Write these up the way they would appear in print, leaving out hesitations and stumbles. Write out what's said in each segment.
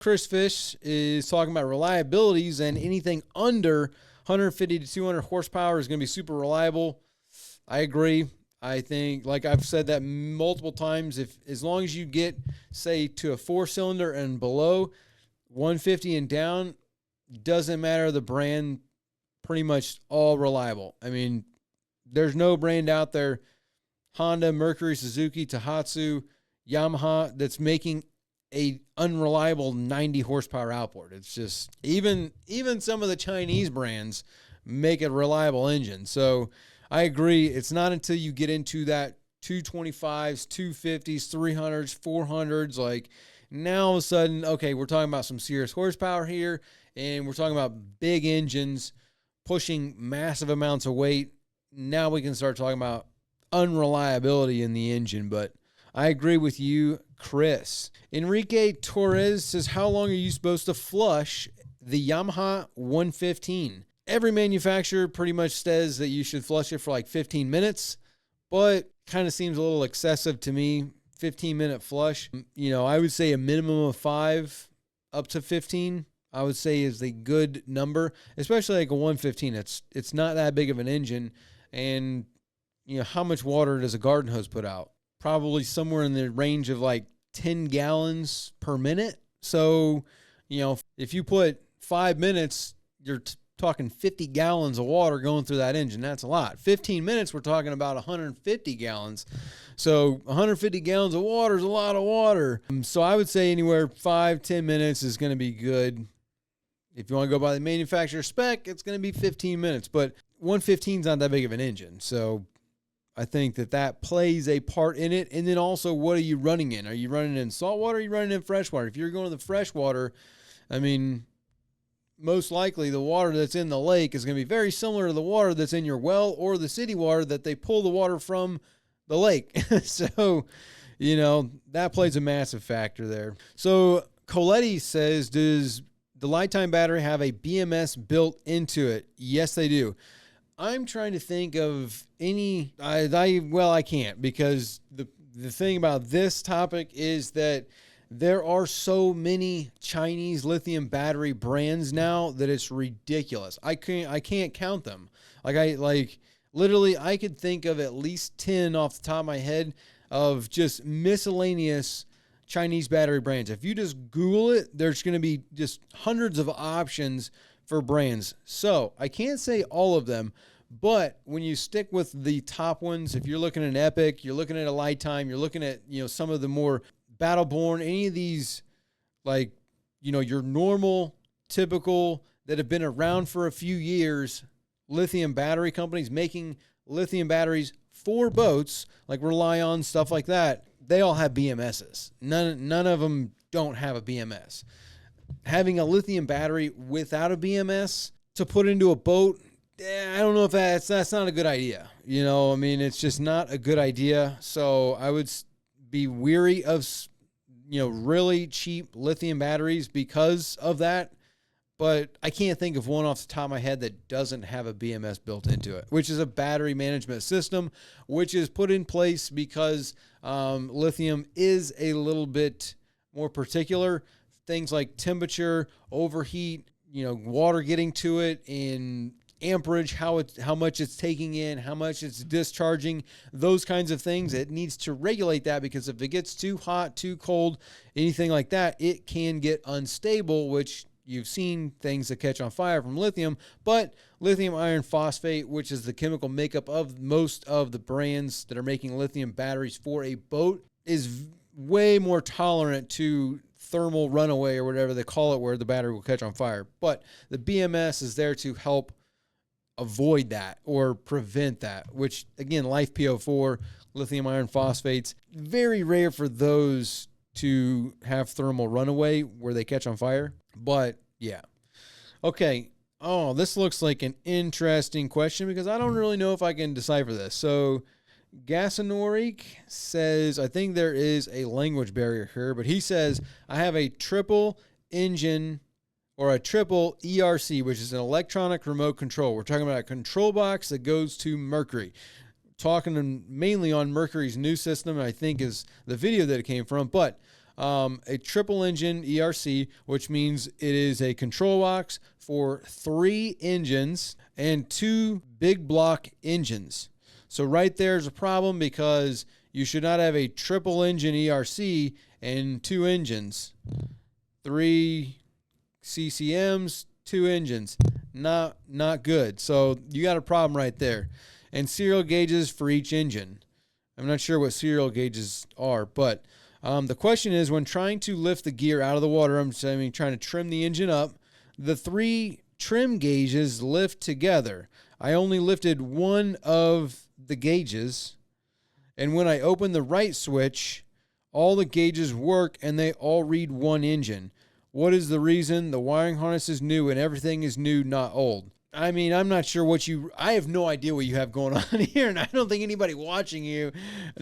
Chris Fish is talking about reliabilities, and anything under 150 to 200 horsepower is going to be super reliable. I agree. I think, like I've said that multiple times, as long as you get, say, to a 4-cylinder and below, 150 and down, doesn't matter the brand, pretty much all reliable. I mean, there's no brand out there, Honda, Mercury, Suzuki, Tohatsu, Yamaha, that's making a unreliable 90 horsepower outboard. It's just, even some of the Chinese brands make a reliable engine. So I agree. It's not until you get into that 225s, 250s, 300s, 400s, like now all of a sudden, okay, we're talking about some serious horsepower here, and we're talking about big engines pushing massive amounts of weight. Now we can start talking about unreliability in the engine. But I agree with you, Chris. Enrique Torres says, how long are you supposed to flush the Yamaha 115? Every manufacturer pretty much says that you should flush it for like 15 minutes, but kind of seems a little excessive to me. 15-minute flush. I would say a minimum of 5 up to 15, I would say, is a good number, especially like a 115. It's not that big of an engine. And, how much water does a garden hose put out? Probably somewhere in the range of like 10 gallons per minute. So, if you put 5 minutes, you're talking 50 gallons of water going through that engine. That's a lot. 15 minutes, we're talking about 150 gallons. So 150 gallons of water is a lot of water. So I would say anywhere 5-10 minutes is going to be good. If you want to go by the manufacturer spec, it's going to be 15 minutes. But 115 is not that big of an engine. So I think that plays a part in it. And then also, what are you running in? Are you running in saltwater? Or are you running in freshwater? If you're going to the freshwater, most likely the water that's in the lake is going to be very similar to the water that's in your well or the city water that they pull the water from the lake. So, that plays a massive factor there. So Coletti says, does the Lifetime battery have a BMS built into it? Yes, they do. I'm trying to think of any, I can't, because the thing about this topic is that there are so many Chinese lithium battery brands now that it's ridiculous. I can't count them. Literally, I could think of at least 10 off the top of my head of just miscellaneous Chinese battery brands. If you just Google it, there's going to be just hundreds of options for brands. So I can't say all of them, but when you stick with the top ones, if you're looking at an Epic, you're looking at a Lifetime, you're looking at, some of the more Battleborn, any of these, your normal, typical, that have been around for a few years, lithium battery companies making lithium batteries for boats, like Relion, stuff like that, they all have BMSs. None of them don't have a BMS. Having a lithium battery without a BMS to put into a boat, I don't know if that's not a good idea. It's just not a good idea. So I would be weary of, really cheap lithium batteries because of that. But I can't think of one off the top of my head that doesn't have a BMS built into it, which is a battery management system, which is put in place because lithium is a little bit more particular. Things like temperature, overheat, water getting to it, and amperage, how much it's taking in, how much it's discharging, those kinds of things. It needs to regulate that, because if it gets too hot, too cold, anything like that, it can get unstable, which you've seen things that catch on fire from lithium. But lithium iron phosphate, which is the chemical makeup of most of the brands that are making lithium batteries for a boat, is way more tolerant to thermal runaway, or whatever they call it, where the battery will catch on fire. But the BMS is there to help avoid that or prevent that, which, again, Life PO4, lithium iron phosphates, very rare for those to have thermal runaway where they catch on fire. But yeah. Okay. Oh, this looks like an interesting question, because I don't really know if I can decipher this. So Gasanorik says, I think there is a language barrier here, but he says, I have a triple engine, or a triple ERC, which is an electronic remote control. We're talking about a control box that goes to Mercury. Talking mainly on Mercury's new system, I think, is the video that it came from. But a triple engine ERC, which means it is a control box for 3 engines and 2 big block engines. So right there's a problem, because you should not have a triple engine ERC and 2 engines. 3 CCMs, 2 engines. Not good. So you got a problem right there. And serial gauges for each engine. I'm not sure what serial gauges are, but the question is, when trying to lift the gear out of the water, I'm trying to trim the engine up, the 3 trim gauges lift together. I only lifted one of the gauges, and when I open the right switch, all the gauges work and they all read 1 engine. What is the reason? The wiring harness is new and everything is new, not old. I mean, I'm not sure I have no idea what you have going on here, and I don't think anybody watching you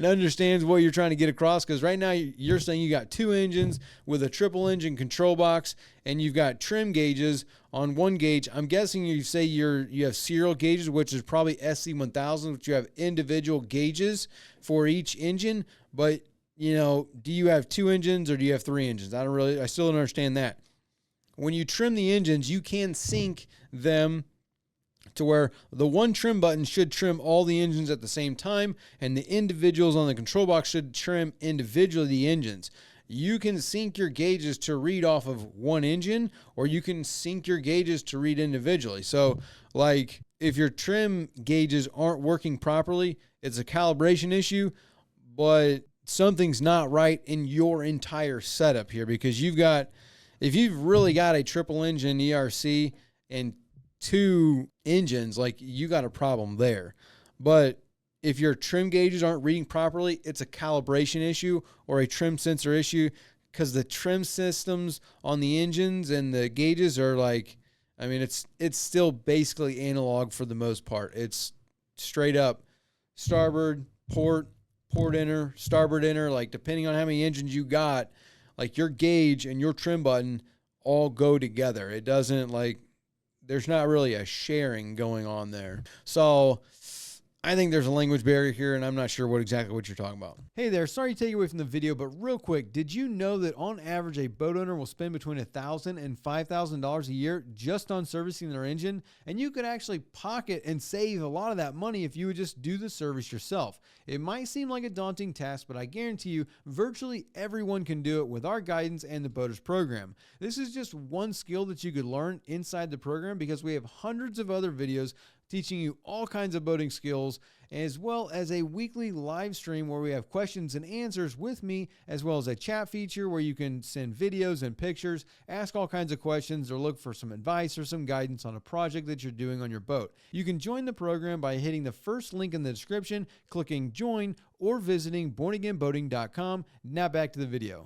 understands what you're trying to get across, because right now you're saying you got 2 engines with a triple engine control box, and you've got trim gauges on 1 gauge. I'm guessing you say you have serial gauges, which is probably SC1000, which you have individual gauges for each engine, but do you have 2 engines or do you have 3 engines? I still don't understand that. When you trim the engines, you can sync them to where the 1 trim button should trim all the engines at the same time, and the individuals on the control box should trim individually the engines. You can sync your gauges to read off of 1 engine, or you can sync your gauges to read individually. So, like, if your trim gauges aren't working properly, it's a calibration issue, but something's not right in your entire setup here, because if you've really got a triple engine ERC and 2 engines, like, you got a problem there. But if your trim gauges aren't reading properly, it's a calibration issue or a trim sensor issue, because the trim systems on the engines and the gauges are it's still basically analog for the most part. It's straight up starboard, port enter, starboard enter, like, depending on how many engines you got, like, your gauge and your trim button all go together. It doesn't, there's not really a sharing going on there. So I think there's a language barrier here, and I'm not sure exactly what you're talking about. Hey there, sorry to take you away from the video, but real quick, did you know that on average a boat owner will spend between $1,000 and $5,000 a year just on servicing their engine? And you could actually pocket and save a lot of that money if you would just do the service yourself. It might seem like a daunting task, but I guarantee you virtually everyone can do it with our guidance and the Boaters program. This is just one skill that you could learn inside the program, because we have hundreds of other videos teaching you all kinds of boating skills, as well as a weekly live stream where we have questions and answers with me, as well as a chat feature where you can send videos and pictures, ask all kinds of questions, or look for some advice or some guidance on a project that you're doing on your boat. You can join the program by hitting the first link in the description, clicking join, or visiting bornagainboating.com. Now back to the video.